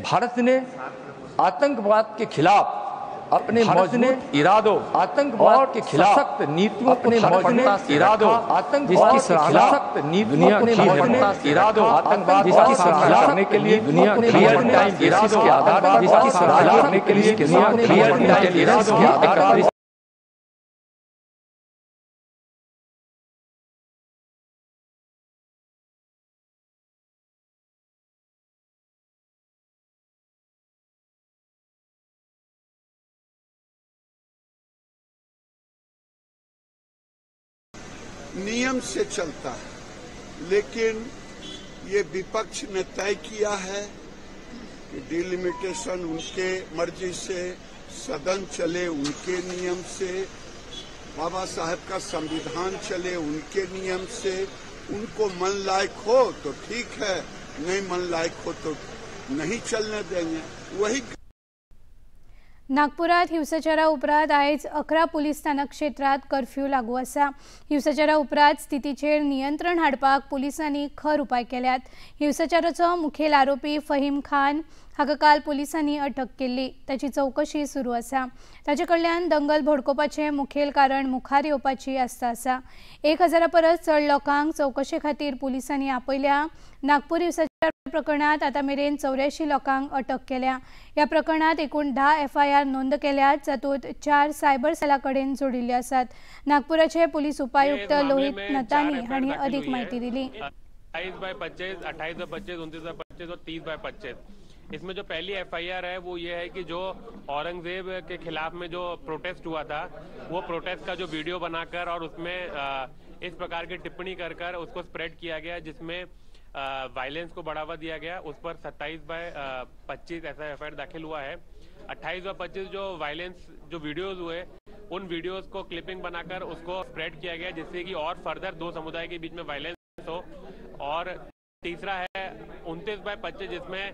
भारत ने आतंकवाद के खिलाफ अपने मजबूत इरादों, आतंकवाद के खिलाफ सख्त नीतियों, अपने मजबूत इरादों, आतंकवाद के खिलाफ सख्त नीतियों, अपने मजबूत इरादों, आतंकवाद के खिलाफ करने के लिए दुनिया क्लियर टाइम इरादों के आधार पर जिसकी सराहना करने के लिए दुनिया क्लियर टाइम इरादों के आधार पर नियम से चलता है, लेकिन ये विपक्ष ने तय किया है कि डिलिमिटेशन उनके मर्जी से, सदन चले उनके नियम से, बाबा साहब का संविधान चले उनके नियम से। उनको मन लायक हो तो ठीक है, नहीं मन लायक हो तो नहीं चलने देंगे। वही नागपुरात हिंसाचारा उपरांत आयज 11 पुलीस स्थानक क्षेत्रात कर्फ्यू लागू आसा। हिंसाचारा उपरांत स्थितीचेर नियंत्रण हाडपाक पुलिसांनी खर उपाय केल्यात। हिंसाचाराचो मुखेल आरोपी फहीम खान हाका काल पुलिसांनी अटक केल्ली, ताची चौकशी सुरू आसा। ताचे कडल्यान दंगल भडकोवपाचें मुखेल कारण मुखार येवपाची आस्त आसा। 1000 परस चड लोकांक चौकशे खातीर पुलिसांनी आपयल्या। नागपूर हिंसाचार प्रकरणात आता मेरेन 84 लोकांक अटक केल्या। ह्या प्रकरणात एकूण 10 FIR नोंद केल्यात, जातूंत 4 सायबर सेला कडेन जोडिल्ले आसात। नागपुराचे पुलीस उपायुक्त लोहित नतानी हांणी अधिक माहिती दिली। 28/25, 28/25, 29/25 और 30/25। इसमें जो पहली FIR है वो ये है कि जो औरंगजेब के खिलाफ में जो प्रोटेस्ट हुआ था, वो प्रोटेस्ट का जो वीडियो बनाकर और उसमें इस प्रकार की टिप्पणी कर उसको स्प्रेड किया गया, जिसमें वायलेंस को बढ़ावा दिया गया। उस पर 27/25 ऐसा FIR दाखिल हुआ है। 28/25 जो वायलेंस जो वीडियोस हुए, उन वीडियोस को क्लिपिंग बनाकर उसको स्प्रेड किया गया, जिससे कि और फर्दर दो समुदाय के बीच में वायलेंस हो। और तीसरा है 29/25, जिसमें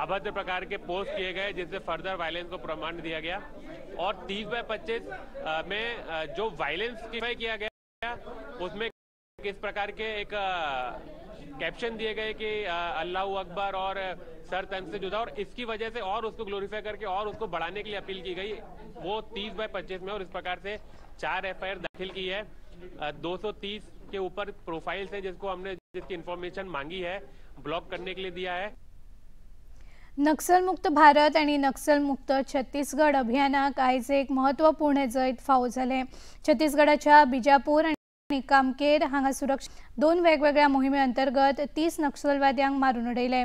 अभद्र प्रकार के पोस्ट किए गए, जिससे फर्दर वायलेंस को प्रमाण दिया गया। और 30/25 में जो वायलेंस किया गया, उसमें किस प्रकार के एक कैप्शन दिए गए कि अल्लाह अकबर और सर तन से जुदा, और इसकी वजह से और उसको ग्लोरीफाई करके और उसको बढ़ाने के लिए अपील की गई, वो 30/25 में। और इस प्रकार से 4 FIR दाखिल की है। 230 के ऊपर प्रोफाइल्स है जिसको हमने जिसकी इंफॉर्मेशन मांगी है, ब्लॉक करने के लिए दिया है। नक्सल मुक्त भारत आणि नक्सल मुक्त छत्तीसगड अभियानाक आयज एक महत्वपूर्ण जैत फावो जाले। छत्तीसगडाच्या बिजापूर आणि कामकेर हांगा सुरक्षा 2 वेगवेगळ्या मोहिमे अंतर्गत 30 नक्षलवाद्यांक मारून उडयले।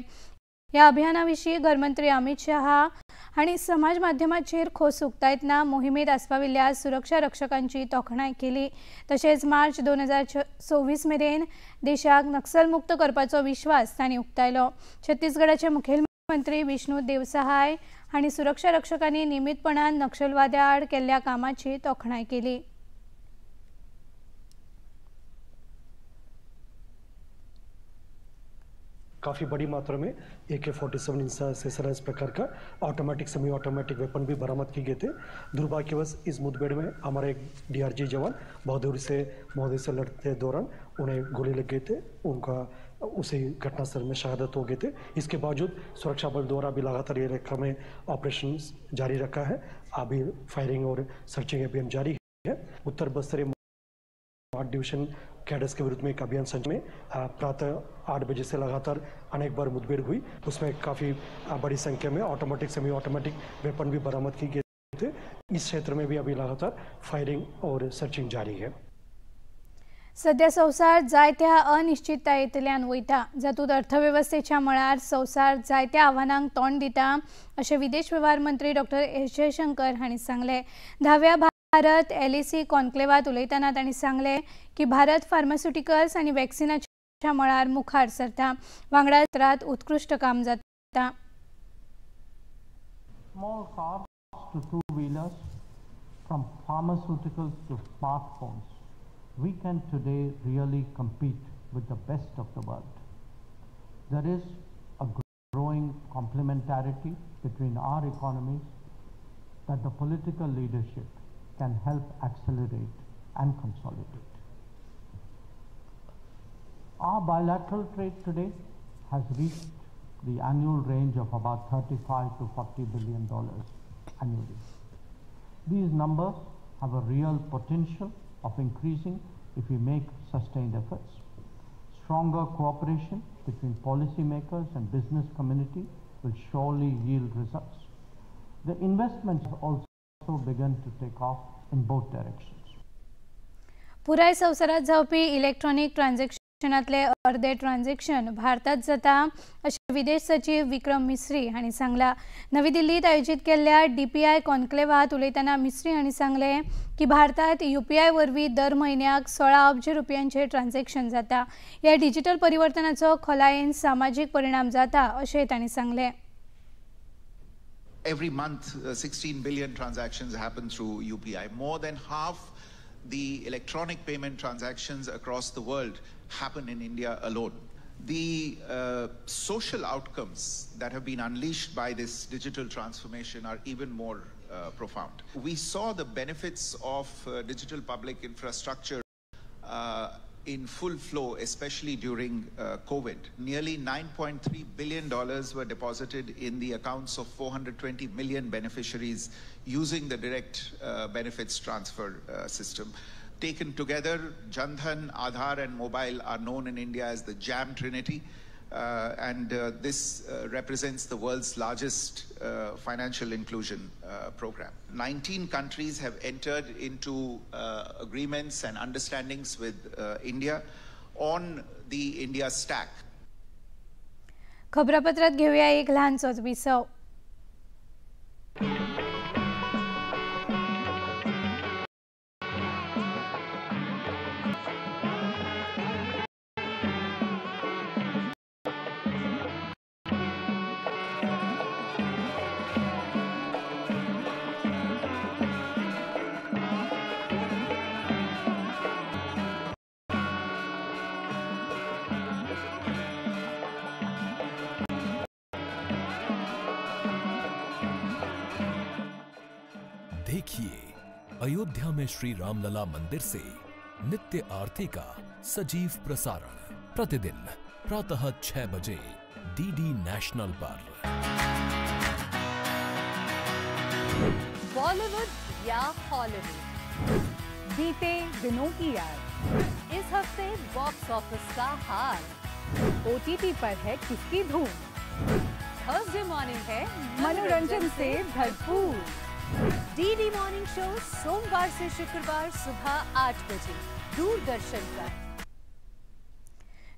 ह्या अभियानाविशीं घरमंत्री अमित शहा हांणी समाज माध्यमांचेर खोस उक्तायतना मोहिमेत आस्पाविल्ल्या सुरक्षा रक्षकांची तोखणाय केली। तशेंच मार्च 2026 मेरेन देशाक नक्सल मुक्त करपाचो विश्वास तांणी उक्तायलो। छत्तीसगडाचे मुखेलमंत्री विष्णू देवसहाय हांणी सुरक्षा रक्षकांनी नियमितपणान नक्षलवाद्यां आड केल्ल्या कामाची तोखणाय केली। काफ़ी बड़ी मात्रा में AK-47 इंसाइजर इस प्रकार का ऑटोमेटिक सेमी ऑटोमेटिक वेपन भी बरामद किए गए थे। दुर्भाग्यवश इस मुठभेड़ में हमारे एक DRG जवान बहादुरी से महोदय से लड़ते दौरान उन्हें गोली लग गए थे, उनका उसी घटनास्थल में शहादत हो गए थे। इसके बावजूद सुरक्षा बल द्वारा भी लगातार ये रेखा में ऑपरेशन जारी रखा है। अभी फायरिंग और सर्चिंग अभियान जारी है। उत्तर बस्तर 8 डिवीजन कैडर्स के विरुद्ध में एक अभियान संच में प्रातः 8 बजे से लगातार अनेक बार मुठभेड़ हुई। उसमें काफ़ी बड़ी संख्या में ऑटोमेटिक सेमी ऑटोमेटिक वेपन भी बरामद किए गए थे। इस क्षेत्र में भी अभी लगातार फायरिंग और सर्चिंग जारी है। सध्या संवसार जायत्या अनिश्चिततायेंतल्यान वयता, जातूंत अर्थवेवस्थेच्या मळार संवसार जायत्या आव्हानांक तोंड दिता, अशें विदेश वेव्हार मंत्री डॉ. एस जयशंकर हांणी सांगलें। 10व्या भारत LAC कॉन्क्लेवात उलयतना तांणी सांगलें की भारत फार्मास्युटिकल्स आनी वॅक्सिनाच्या मळार मुखार सरता, वांगडा क्षेत्रांत उत्कृश्ट काम जाता। Small cars to two-wheelers, from pharmaceuticals to smartphones, we can today really compete with the best of the world. There is a growing complementarity between our economies that the political leadership can help accelerate and consolidate. Our bilateral trade today has reached the annual range of about $35 to $40 billion annually. These numbers have a real potential of increasing if we make sustained efforts. Stronger cooperation between policymakers and business community will surely yield results. The investments have also begun to take off in both directions. पुराय संवसारात जावपी electronic ट्रान्झॅक्शनातले अर्धे transaction भारतात जाता अशें विदेश सचिव विक्रम मिस्री हांणी सांगला. नवी दिल्लीत आयोजित केल्ल्या DPI कॉन्क्लेवात उलयतना मिस्री हांणी सांगले की भारतात UPI वरवीं दर म्हयन्याक 16 अब्ज रुपयांचे ट्रान्झॅक्शन जाता. ह्या डिजिटल परिवर्तनाचो खोलायेन सामाजीक परिणाम जाता अशें तांणी सांगले. Every month, 16 billion transactions happen through UPI. More than half the electronic payment transactions across the world happen in India alone. The social outcomes that have been unleashed by this digital transformation are even more profound. We saw the benefits of digital public infrastructure in full flow, especially during COVID. Nearly $9.3 billion were deposited in the accounts of 420 million beneficiaries using the direct benefits transfer system. Taken together, Jan Dhan, Aadhaar and mobile are known in India as the JAM Trinity. This represents the world's largest financial inclusion program. 19 countries have entered into agreements and understandings with India on the India Stack. खबरापत्रात घेऊया एक लहानसोच विसव. देखिए अयोध्या में श्री रामलला मंदिर से नित्य आरती का सजीव प्रसारण प्रतिदिन प्रातः 6 बजे DD नेशनल पर। बॉलीवुड या हॉलीवुड, बीते दिनों की याद, इस हफ्ते बॉक्स ऑफिस का हाल, OTT पर है किसकी धूम, थर्सडे मॉर्निंग है मनोरंजन से भरपूर। DD मॉर्निंग शो सोमवार से शुक्रवार सुबह 8 बजे दूरदर्शन पर।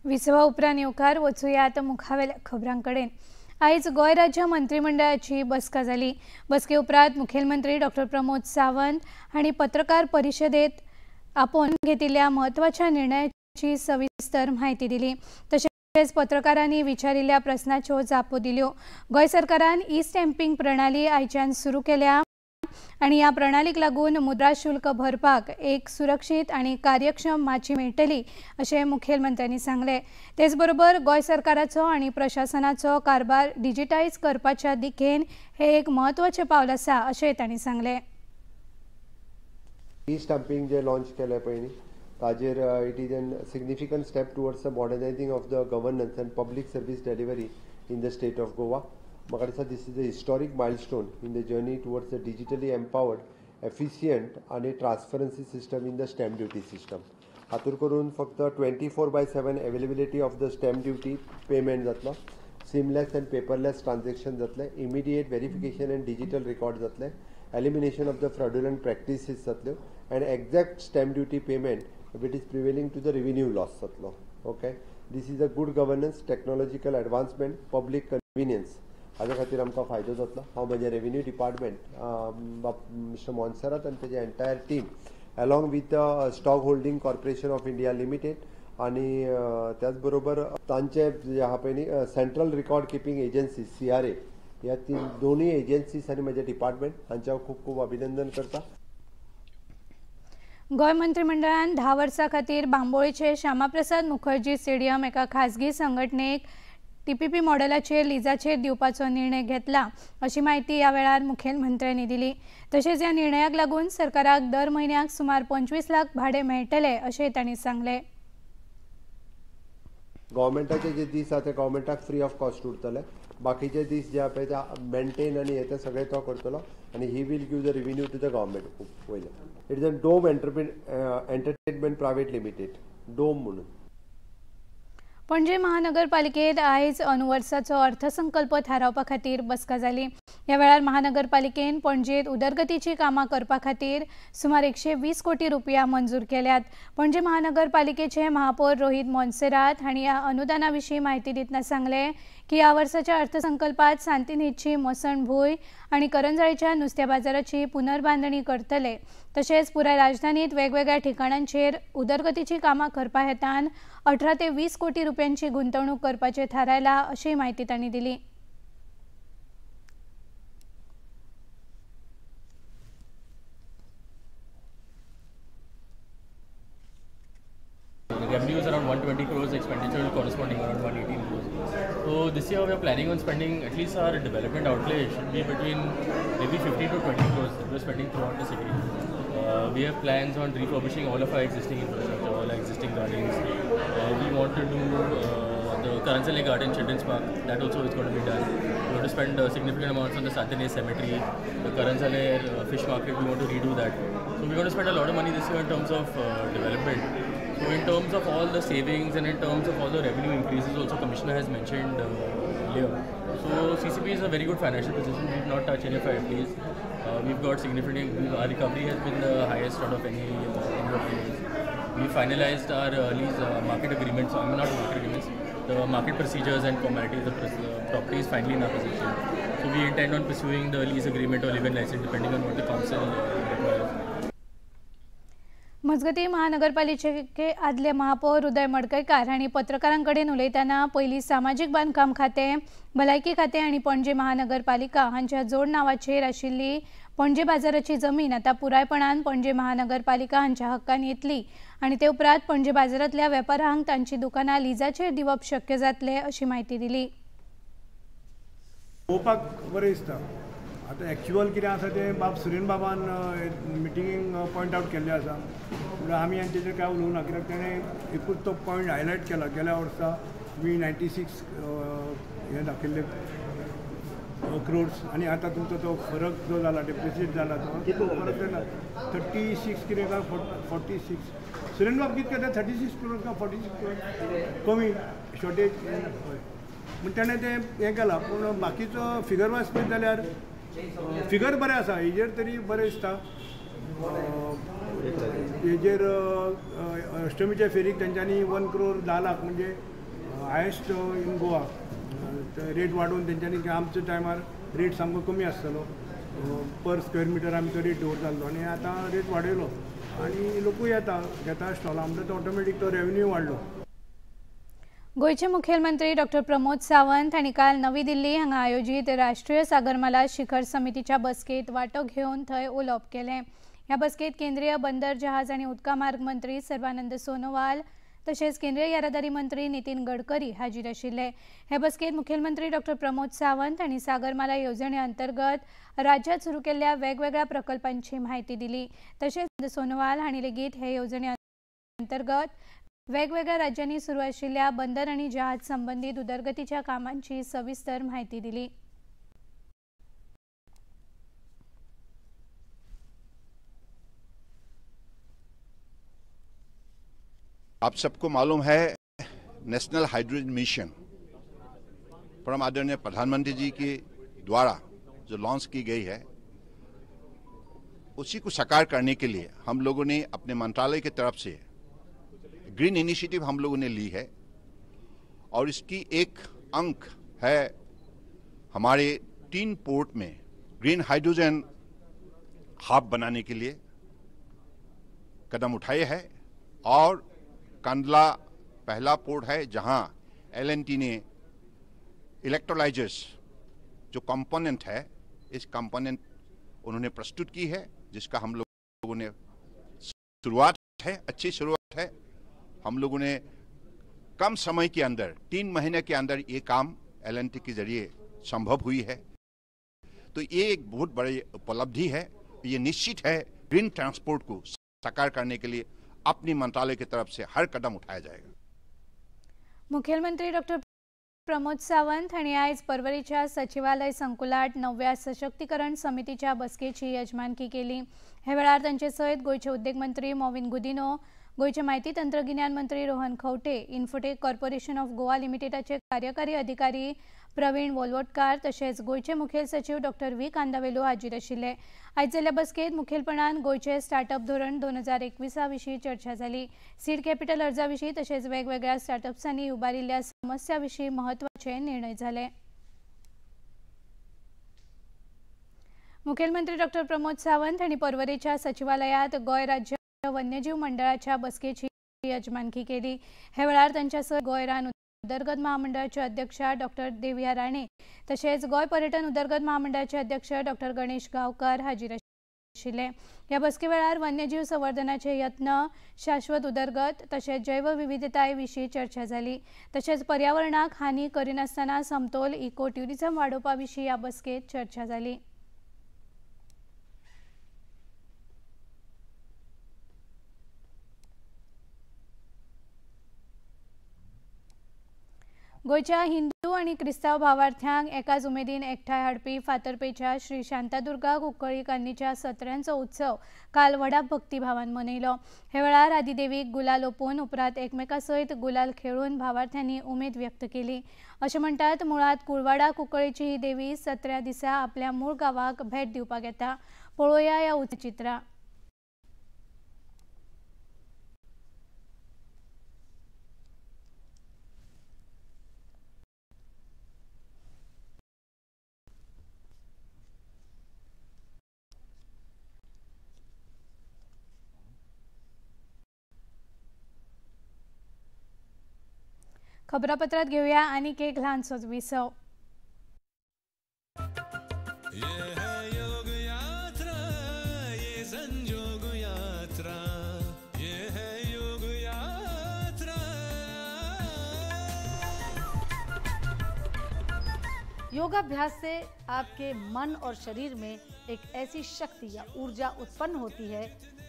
विसवा उपरांत येवकार वचूयात मुखावेल्या खबरांकडेन। आयज गोंय राज्य मंत्रिमंडळाची बसका जाली। बसके उपरांत मुखेलमंत्री डॉ प्रमोद सावंत हांणी पत्रकार परिशदेंत आपोवन घेतिल्ल्या म्हत्वाच्या निर्णयाची सविस्तर म्हायती दिली। तशेंच पत्रकारांनी विचारिल्ल्या प्रस्नाच्यो जापो दिल्यो। गोंय सरकारान ई-स्टॅम्पिंग प्रणाली आयच्यान सुरू केल्या आणि या प्रणालीक लागून मुद्रा शुल्क भरपाक एक सुरक्षीत आणि कार्यक्षम माची मेळटली अशें मुखेलमंत्र्यांनी सांगले। तेच बरोबर गोंय सरकाराचो आणि प्रशासनाचो कारभार डिजिटायज करपाच्या दिकेन हे एक महत्वाचें पावल आसा अशें तांणी सांगले। ई-स्टॅम्पिंग जे लॉन्च केले पयलीं ताजेर it is an significant step towards the modernising of the governance and public service delivery in the state of Goa. म्हाका दिसता this is a historic milestone in the journey towards the digitally empowered, efficient आनी transparency system in the stamp duty system. हातूंत करून फक्त 24/7 availability of the stamp duty payment जातलो, seamless and paperless transaction जातले, immediate verification and digital record जातले, elimination of the fraudulent practices जातल्यो and exact stamp duty payment if it is prevailing to the revenue loss जातलो। Okay, this is a good governance, technological advancement, public convenience, हाजे खातीर आमकां फायदो जातलो। हांव म्हजे रेव्हेन्यू डिपार्टमेंट मिस्टर मोन्सरात आनी तेजे entire team along with stock holding corporation of India limited आनी त्याच बरोबर तांचे जे आहा पळय central record keeping agency CRA, ह्या दोनूय एजन्सीज आनी म्हजे डिपार्टमेंट हांचे हांव खूब खूब अभिनंदन करता। गोंय मंत्रिमंडळान 10 वर्सां खातीर बांबोळीचे श्यामाप्रसाद मुखर्जी स्टेडियम एका खाजगी संघटनेक TPP मॉडेलाचेर लिजाचेर दिवपाचो निर्णय घेतला अशी माहिती ह्या वेळार मुखेलमंत्र्यांनी दिली। तशेंच ह्या निर्णयाक लागून सरकाराक दर म्हयन्याक सुमार 25 लाख भाडे मेळटले अशें तांणी सांगले। गव्हर्मेंटाचे जे दीस आहा ते गव्हर्मेंटाक फ्री ऑफ कॉस्ट उरतले, बाकीचे दीस जे आहा ते मेंटेन आनी हे सगळे तो करतलो आनी he will give the revenue to the government वयले. It is a Dome entertainment private limited, Dome म्हणून. पणजी महानगरपालिकेत आयज अनुवर्साचो अर्थसंकल्प थारावपा खातीर बसका जाली. ह्या वेळार महानगरपालिकेन पणजेत उदरगतीची कामां करपा खातीर सुमार 120 कोटी रुपया मंजूर केल्यात. पणजी महानगरपालिकेचे महापौर रोहित मोन्सेरात हांणी ह्या अनुदाना विशीं म्हायती दितना सांगले की ह्या वर्साच्या अर्थसंकल्पात सांतिनेजची मसणभूंय आनी करंजळेच्या नुस्त्या बाजाराची पुनर्बांदणी करतले. तशेंच पुराय राजधानीत वेगवेगळ्या ठिकाणांचेर उदरगतीची कामां करपा हेतान 18 ते 20 कोटी रुपयांची गुंतवणूक करपाचें थारायला, अशी म्हायती तांणी दिली. Revenue is around 120 crores, expenditure corresponding around 118 crores. So this year we are planning on spending, at least our development outlay should be between maybe 15 to 20 crores that we are spending throughout the city. We have plans on refurbishing all of our existing infrastructure, all our existing gardens. We want to do the Karanjali Garden Children's Park, that also is going to be done. We want to spend significant amounts on the Santinez Cemetery, the Karanjali Fish Market, we want to redo that. So we're going to spend a lot of money this year in terms of development. So in terms of all the savings and in terms of all the revenue increases also Commissioner has mentioned earlier. So CCP is in a very good financial position. We have not touched any of our FDs. We've got significant, our recovery has been the highest out of any of the years. We finalized our lease market agreements, not market agreements, the market procedures and formalities. The property is finally in our possession. So we intend on pursuing the lease agreement or live-in license depending on what the council requires. मजगती महानगरपालिकेचे आदले महापौर उदय मडकयकार हांणी पत्रकारांकडेन उलयतना पयलीं सामाजीक बांदकाम खातें, भलायकी खातें आनी पणजे महानगरपालिका हांच्या जोड नांवाचेर आशिल्ली पणजे बाजाराची जमीन आतां पुरायपणान पणजे महानगरपालिका हांच्या हक्कान येतली आनी ते उपरांत पणजे बाजारांतल्या वेपाऱ्यांक तांची दुकानां लिजाचेर दिवप शक्य जातलें, अशी म्हायती दिली. पळोवपाक बरें दिसता. आतां एक्चुअल कितें आसा तें बाब सुरेन बाबान मिटिंगेक पॉयंट आवट केल्लें आसा, म्हणल्यार आमी आनी तेजेर कांय उलोवना, कित्याक तेणें एकूच तो पॉयंट हायलायट केला. गेल्या वर्सा वी 96 हे दाखयल्ले क्रोर्स आनी आतां तुमचो तो फरक जो जाला डेप्रिसिएट जाला तो फरक जाता 36 कितें काय 46. सुरेन बाब कितें करता 36 क्रोर्स काय 46 क्रोर्स कमी शॉर्टेज म्हण तेणें तें हें केलां. पूण बाकीचो फिगर वायज पळयत जाल्यार फिगर बरें आसा, हेजेर तरी बरें दिसता. हेजेर अष्टमीच्या फेरीक तेंच्यांनी 1 crore 10 lakh म्हणजे हायेस्ट इन गोवा रेट वाडोवन तेंच्यांनी आमच्या टायमार रेट सामको कमी आसतालो, पर स्क्वेअर मिटर आमचो रेट दवरतालो आनी आतां रेट वाडयलो आनी लोकूय येता घेता स्टॉलां म्हणटा तो ऑटोमॅटीक तो रेवन्यू वाडलो. गोयचे मुखेलमंत्री डॉ. प्रमोद सावंत हांणी काल नवी दिल्ली हांगा आयोजीत राष्ट्रीय सागरमाला शिखर समितीच्या बसकेत वांटो घेवन थंय उलोवप केलें. ह्या बसकेत केंद्रीय बंदर जहाज आनी उदका मार्ग मंत्री सर्बानंद सोनोवाल तशेंच केंद्रीय येरादारी मंत्री नितीन गडकरी हाजीर आशिल्ले. हे बसकेत मुखेलमंत्री डॉ. प्रमोद सावंत हांणी सागरमाला येवजणे अंतर्गत राज्यात सुरू केल्ल्या वेगवेगळ्या प्रकल्पांची म्हायती दिली. तशेंच सोनोवाल हांणी लेगीत हे येवजणे अंतर्गत वेगवेगळ्या राज्यांनी सुरू आशिल्ल्या बंदर आनी जहाज संबंधीत उदरगतीच्या कामांची सविस्तर म्हायती दिली. आप सबको मालूम है नेशनल हाइड्रोजन मिशन परम आदरणीय प्रधानमंत्री जी के द्वारा जो लॉन्च की गई है, उसी को साकार करने के लिए हम लोगों ने अपने मंत्रालय की तरफ से ग्रीन इनिशिएटिव हम लोगों ने ली है और इसकी एक अंक है हमारे 3 पोर्ट में ग्रीन हाइड्रोजन हब बनाने के लिए कदम उठाए हैं और कंडला पहला पोर्ट है जहां L&T ने इलेक्ट्रोलाइजर्स जो कंपोनेंट है इस कंपोनेंट उन्होंने प्रस्तुत की है, जिसका हम लोगों ने शुरुआत है, अच्छी शुरुआत है. हम लोगों ने कम समय के अंदर 3 महीने के अंदर ये काम L&T के जरिए संभव हुई है. तो ये एक बहुत बड़ी उपलब्धि है. ये निश्चित है ग्रीन ट्रांसपोर्ट को साकार करने के लिए अपनी मंत्रालय की तरफ से हर कदम उठाया जाएगा. मुखेलमंत्री डॉक्टर प्रमोद सावंत हांणी आयज पर्वरीच्या सचिवालय संकुलांत 9व्या सशक्तीकरण समितीच्या बसकेची यजमानकी केली। हे वेळार तांचे सयत गोयचे उद्देग मंत्री मोविन गुदिनो, गोयचे म्हायती तंत्रगिन्यान मंत्री Rohan Khaunte, Infotech Corporation of Goa लिमिटेडाचे कार्यकारी अधिकारी प्रवीण वोलवटकार तशेंच गोयचे मुखेल सचिव डॉक्टर व्ही कांदावेलू हाजीर आशिल्ले। आयज जाल्ल्या बसकेंत मुखेलपणान गोयचे स्टार्टअप धोरण 2021 विशीं चर्चा जाली। सीड कॅपिटल अर्जा विशीं तशेंच वेगवेगळ्या स्टार्टअप्सांनी उबारिल्ल्या समस्या विशीं महत्वाचे निर्णय जाले। मुखेलमंत्री डॉक्टर प्रमोद सावंत हांणी पर्वरीच्या सचिवालयात गोय राज्य वन्यजीव मंडळाच्या बसकेची यजमानकी केली। हे वेळार तांच्या सयत गोय रान उदरगत महामंडळाचे अध्यक्ष डॉक्टर देविया राणे तशेंच गोय पर्यटन उदरगत महामंडळाचे अध्यक्ष डॉक्टर गणेश गांवकार हाजीर आशिल्ले। ह्या बसके वेळार वन्यजीव संवर्धनाचे यत्न, शाश्वत उदरगत तशेंच जैव विविधताये विशीं चर्चा जाली। तशेंच पर्यावरणाक हानी करिनासतना समतोल इको ट्युरिझम वाडोवपा विशीं ह्या बसकेंत चर्चा जाली। गोयच्या हिंदू आणि क्रिस्ताव भावार्थ्यांक एकाच उमेदीन एकठांय हाडपी फातर्पेच्या श्री शांतादुर्गा कुंकळ्ळी कन्नीच्या सत्र्यांचो उत्सव काल व्हडा भक्तिभावान मनयलो। हे वेळार आदिदेवीक गुलाल ओपून उपरांत एकमेका सयत गुलाल खेळून भावार्थ्यांनी उमेद व्यक्त केली। अशें म्हणटात मुळात कुळवाडा कुंकळ्ळेची ही देवी सत्र्या दिसा आपल्या मूळ गांवाक भेट दिवपाक येता। पळोवया ह्या चित्रां। खबरापत्रात घेऊया आनीक एक ल्हानसोच विसव। योगाभ्यास से आपके मन और शरीर में एक ऐसी शक्ति या ऊर्जा उत्पन्न होती है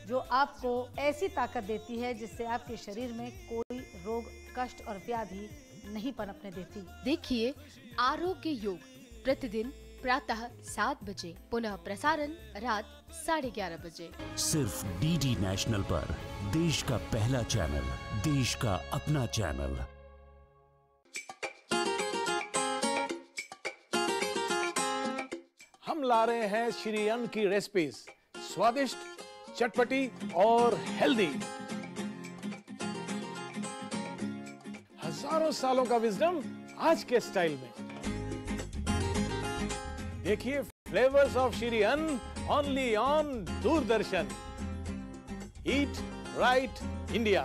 जो आपको ऐसी ताकत देती है जिससे आपके शरीर में कोई रोग, कष्ट और व्याधि नहीं पनपने देती। देखिए आरोग्य योग प्रतिदिन प्रातः 7 बजे, पुनः प्रसारण रात 11:30 बजे, सिर्फ डीडी नेशनल पर। देश का पहला चैनल, देश का अपना चैनल। हम ला रहे हैं श्री अन्न की रेसिपीज, स्वादिष्ट, चटपटी और हेल्दी। हजारों सालों का विजडम आज के स्टाइल में। देखिए फ्लेवर्स ऑफ श्री अन्न only on Doordarshan. Eat right India.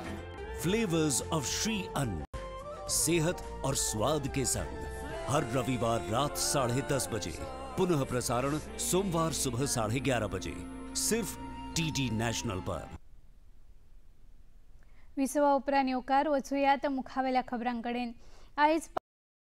Flavours of Shri अन्न, सेहत और स्वाद के संग। हर रविवार रात 10:30 बजे, पुनः प्रसारण सोमवार सुबह 11:30 बजे, सिर्फ डीडी नेशनल पर। विसवा उपरांत येवकार वचूयात मुखावेल्या खबरांकडेन। आयज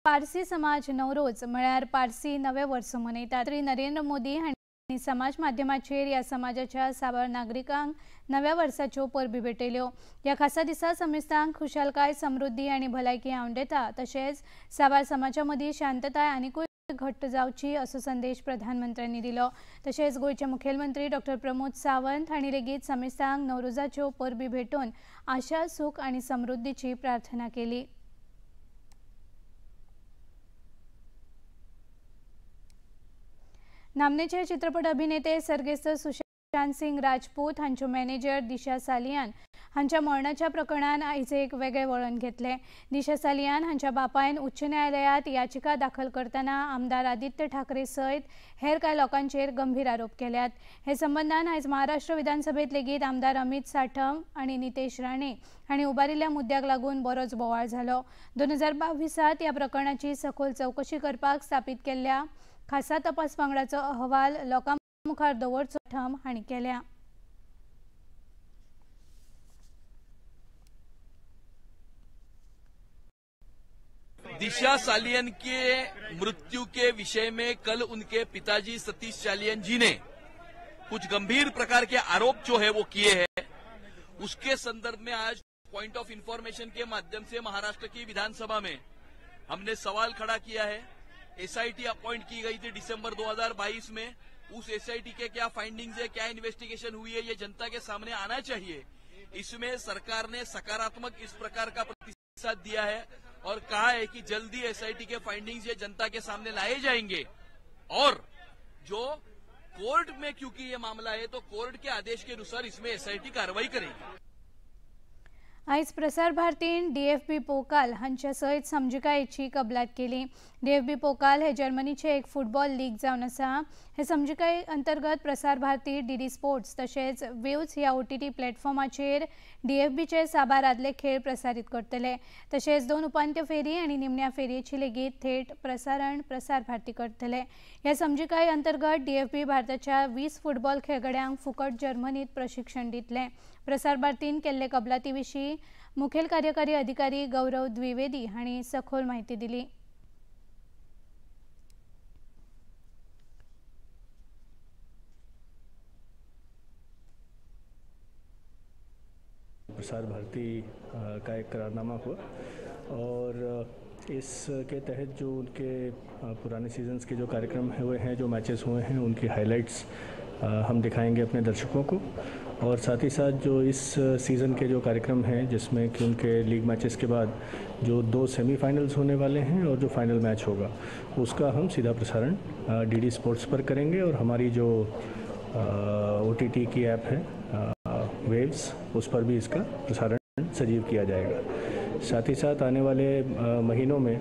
पारसी समाज नवरोज म्हळ्यार पारसी नवे वर्स मनयतात। श्री नरेंद्र मोदी हांणी समाज माध्यमाचेर ह्या समाजाच्या साबार नागरिकांक नव्या वर्साच्यो परबी भेटयल्यो। ह्या खासा दिसा समेस्तांक खुशालकाय, समृद्धी आनी भलायकी आंवडेता। तशेंच साबार समाजा मदीं शांतताय आनीकूय घट्ट जावची असो संदेश प्रधानमंत्र्यांनी दिलो। तशेंच गोयचे मुखेलमंत्री डॉक्टर प्रमोद सावंत हांणी लेगीत समेस्तांक नवरोजाच्यो परबी भेटून आशा, सुख आनी समृद्धीची प्रार्थना केली। नामनेचे चित्रपट अभिनेते सर्गेस्त सुशांत सिंग राजपूत हांच्यो मॅनेजर दिशा सालियान हांच्या मरणाच्या प्रकरणात आयज एक वेगळे वळण घेतले। दिशा सालियान हांच्या बापायन उच्च न्यायालयात याचिका दाखल करतना आमदार आदित्य ठाकरे सयत हेर कांय लोकांचेर गंभीर आरोप केल्यात। हे संबंधान आयज महाराष्ट्र विधानसभेत लेगीत आमदार अमित साठम आनी नितेश राणे हांणी उबारिल्ल्या मुद्द्याक लागून बरोच बोवाळ जालो। 2022 ह्या प्रकरणाची सखोल चवकशी करपाक स्थापीत केल्ल्या खासा तपास पंगडाचो अहवाल लोकांमुखार दवरचो ठम हांणी केल्या। दिशा सालियन के मृत्यु के विषय में कल उनके पिताजी सतीश सालियन जी ने कुछ गंभीर प्रकार के आरोप जो है वो किए हैं, उसके संदर्भ में आज पॉइंट ऑफ इंफॉर्मेशन के माध्यम से महाराष्ट्र की विधानसभा में हमने सवाल खड़ा किया है। एसआईटी अपॉइंट की गई थी दिसंबर 2022 में। उस एसआईटी के क्या फाइंडिंग्स है, क्या इन्वेस्टिगेशन हुई है, ये जनता के सामने आना चाहिए। इसमें सरकार ने सकारात्मक इस प्रकार का प्रतिसाद दिया है और कहा है कि जल्दी एसआईटी के फाइंडिंग्स ये जनता के सामने लाए जाएंगे। और जो कोर्ट में, क्योंकि ये मामला है, तो कोर्ट के आदेश के अनुसार इसमें एसआईटी कार्रवाई करेगी। आयज प्रसार भारतीन डीएफबी पोकाल हांच्या सयत समजिकायेची कबलात केली। डीएफबी पोकाल हे जर्मनीचे एक फुटबॉल लीग जावन आसा। हे समजिकाये अंतर्गत प्रसार भारती, डीडी स्पोर्ट्स तशेंच वेव्स ह्या ओटीटी प्लॅटफॉर्माचेर डीएफबीचे साबारादले खेळ प्रसारीत करतले। तशेंच 2 उपांत्य फेरी आनी निमण्या फेरयेची लेगीत थेट प्रसारण प्रसार भारती करतले। ह्या समजिकाये अंतर्गत डीएफबी भारताच्या 20 फुटबॉल खेळगड्यांक फुकट जर्मनीत प्रशिक्षण दितले। प्रसार भारतीन केल्ले कबलाती विशीं मुखेल कार्यकारी अधिकारी गौरव द्विवेदी हांणी सखोल माहिती दिली। प्रसार भारती का एक करारनामा हुआ और इसके तहत जो उनके पुराने सीजन्स के जो कार्यक्रम हुए हैं, जो मैचेस हुए हैं, उनकी हाइलाइट्स हम दिखाएंगे अपने दर्शकों को। और साथ ही साथ जो इस सीज़न के जो कार्यक्रम हैं, जिसमें कि उनके लीग मैचेस के बाद जो 2 सेमीफाइनल्स होने वाले हैं और जो फाइनल मैच होगा, उसका हम सीधा प्रसारण डीडी स्पोर्ट्स पर करेंगे। और हमारी जो ओटीटी की ऐप है वेव्स, उस पर भी इसका प्रसारण सजीव किया जाएगा। साथ ही साथ आने वाले महीनों में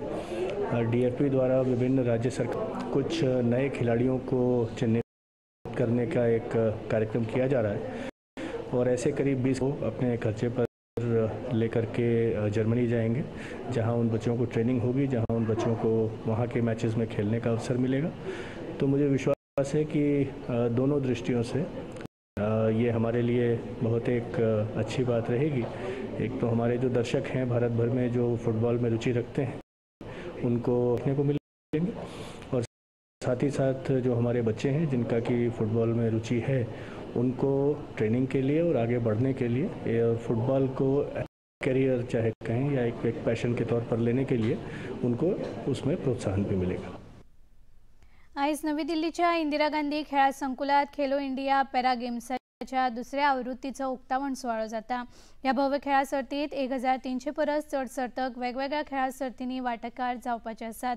डीएफबी द्वारा विभिन्न राज्य सरकार कुछ नए खिलाड़ियों को चिन्हित करने का एक कार्यक्रम किया जा रहा है और ऐसे करीब 20 को अपने खर्चे पर लेकर के जर्मनी जाएंगे, जहां उन बच्चों को ट्रेनिंग होगी, जहां उन बच्चों को वहां के मैचेस में खेलने का अवसर मिलेगा। तो मुझे विश्वास है कि दोनों दृष्टियों से ये हमारे लिए बहुत एक अच्छी बात रहेगी। एक तो हमारे जो दर्शक हैं भारत भर में, जो फुटबॉल में रुचि रखते हैं, उनको देखने को मिलेंगे और साथ ही साथ जो हमारे बच्चे हैं जिनका कि फुटबॉल में रुचि है, उनको ट्रेनिंग के लिए और आगे बढ़ने के लिए फुटबॉल को करियर चाहे कहें या एक पैशन के तौर पर लेने के लिए उनको उसमें प्रोत्साहन भी मिलेगा। आयज नवी दिल्लीच्या इंदिरा गांधी खेळा संकुलात खेलो इंडिया पॅरा गेम्साच्या दुसऱ्या आवृत्तीचो उक्तावण सुवाळो जाता। ह्या भव्य खेळा सर्तीत 1300 परस चड सर्तक वेगवेगळ्या खेळा सर्तींनी वांटेकार जावपाचे आसात।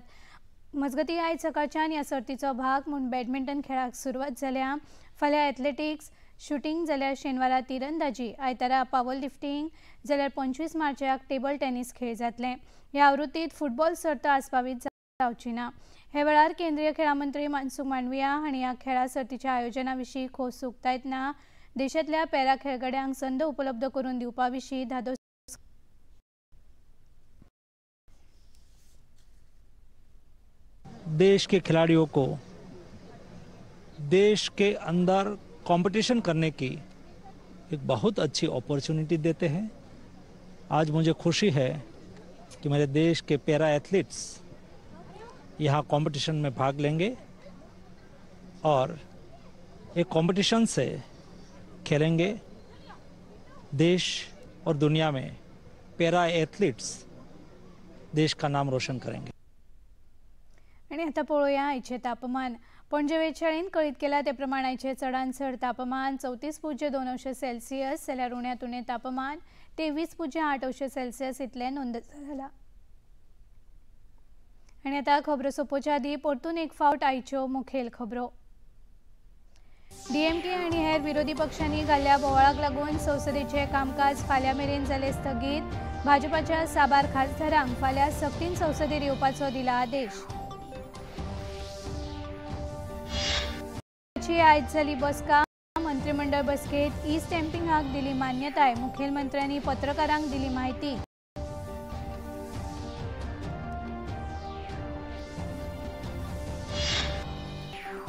मजगती आयज सकाळच्यान ह्या सर्तीचो भाग म्हूण बॅडमिंटन खेळाक सुरवात जाल्या। फाल्यां एथलेटिक्स, शूटिंग जाल्यार शेनवारा तिरंदाजी, आयतारा पावर लिफ्टिंग जाल्यार 25 मार्चाक टेबल टेनिस खेळ जातले। ह्या आवृत्तीत फुटबॉल सर्त आस्पावीत जावची ना। हे वेळार केंद्रीय खेळा मंत्री मनसुख मांडविया हांणी ह्या खेळा सर्तीच्या आयोजना विशीं खोस उक्तायतना देशांतल्या पॅरा खेळगड्यांक संद उपलब्ध करून दिवपा विशीं धादोस देश के खिलाड़ियों को देश के अंदर कंपटीशन करने की एक बहुत अच्छी अपॉर्चुनिटी देते हैं। आज मुझे खुशी है कि मेरे देश के पैरा एथलीट्स यहाँ कंपटीशन में भाग लेंगे और एक कंपटीशन से खेलेंगे। देश और दुनिया में पैरा एथलीट्स देश का नाम रोशन करेंगे। आणि आता पळोवया आयचे तापमान। पणजे वेधशाळेन कळीत केला ते प्रमाण आयचे चडांत चड तापमान 34.2 सेल्सियस जाल्यार उण्यांत उणें तापमान 23.8 सेल्सियस इतलें नोंद जाला। आणि आता खबरो सोंपोवच्या आदीं परतून एक फावट आयच्यो मुखेल खबरो। डीएमके आनी हेर विरोधी पक्षांनी घाल्ल्या बोवाळाक लागून संसदेचें कामकाज फाल्यां मेरेन जालें स्थगीत। भाजपाच्या साबार खासदारांक फाल्यां सक्तीन संसदेत येवपाचो दिला आदेश। आयज जाली बसका। मंत्रिमंडळ बसकेत ई स्टॅम्पिंगाक दिली मान्यताय। मुखेलमंत्र्यांनी पत्रकारांक दिली माहिती।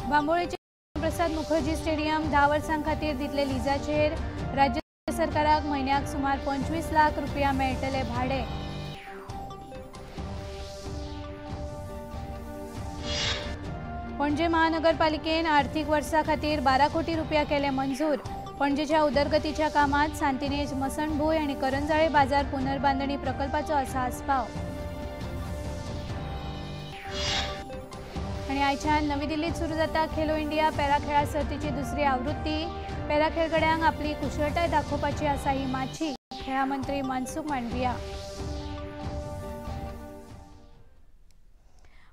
बांबोळेचे प्रसाद मुखर्जी स्टेडियम 10 वर्सां खातीर दितले लिजाचेर। राज्य सरकाराक म्हयन्याक सुमार 25 लाख रुपया मेळटले भाडे। पणजे महानगरपालिकेन आर्थीक वर्सा खातीर 12 कोटी रुपया केले मंजूर। पणजेच्या उदरगतीच्या कामात सांतिनेज मसणभूंय आणि करंजाळे बाजार पुनर्बांधणी प्रकल्पाचो आसा आस्पाव। आणि आयच्यान नवी दिल्लीत सुरू जाता खेलो इंडिया पॅरा खेळा सर्तीची दुसरी आवृत्ती। पॅरा खेळगड्यांक आपली कुशळटाय दाखोवपाची आसा ही माची, खेळा मंत्री मनसुख मांडविया।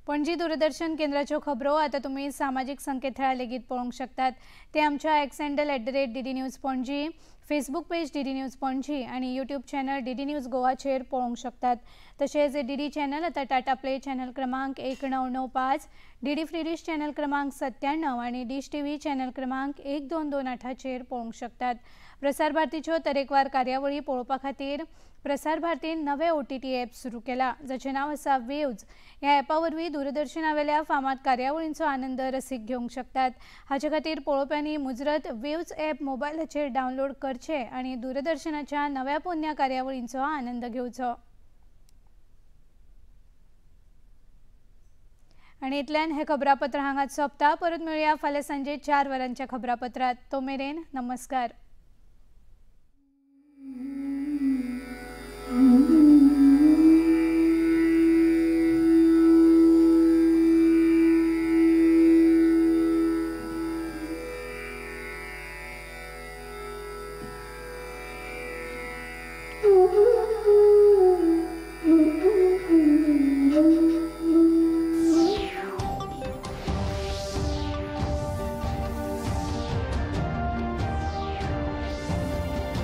पणजी दूरदर्शन केंद्राच्यो खबरो आता तुम्ही सामाजिक संकेतथळार लेगीत पळोवंक शकतात। ते आमच्या x handle @DD news Panaji, Facebook page DD news Panaji आणि यूट्यूब चॅनल DD न्यूज गोवाचेर पळोवंक शकतात। तशेंच DD चॅनल आता टाटा प्ले चॅनल क्रमांक 1995, DD फ्री डिश चॅनल क्रमांक 97 आणि डिश TV चॅनल क्रमांक 1228 चेर पळोवंक शकतात। प्रसार भारतीच्यो तरेकवार कार्यावळी पळोवपा खातीर प्रसार भारतीन नवे OTT ॲप सुरू केला, जाचें नाव आसा वेव्ज। ह्या ॲपा वरवीं दूरदर्शनावेल्या फामाद कार्यावळींचो आनंद रसीक घेवंक शकतात। हाचे खातीर पळोवप्यांनी मुजरत वेव्ज ॲप मोबायलाचेर डावनलोड करचें आणि दूरदर्शनाच्या नव्या पोन्न्या कार्यावळींचो आनंद घेवचो। आणि इतल्यान हे खबरापत्र हांगाच सोंपता। परत मेळुया फाल्यां सांजे 4 वरांच्या खबरापत्रांत। तो मेरेन नमस्कार।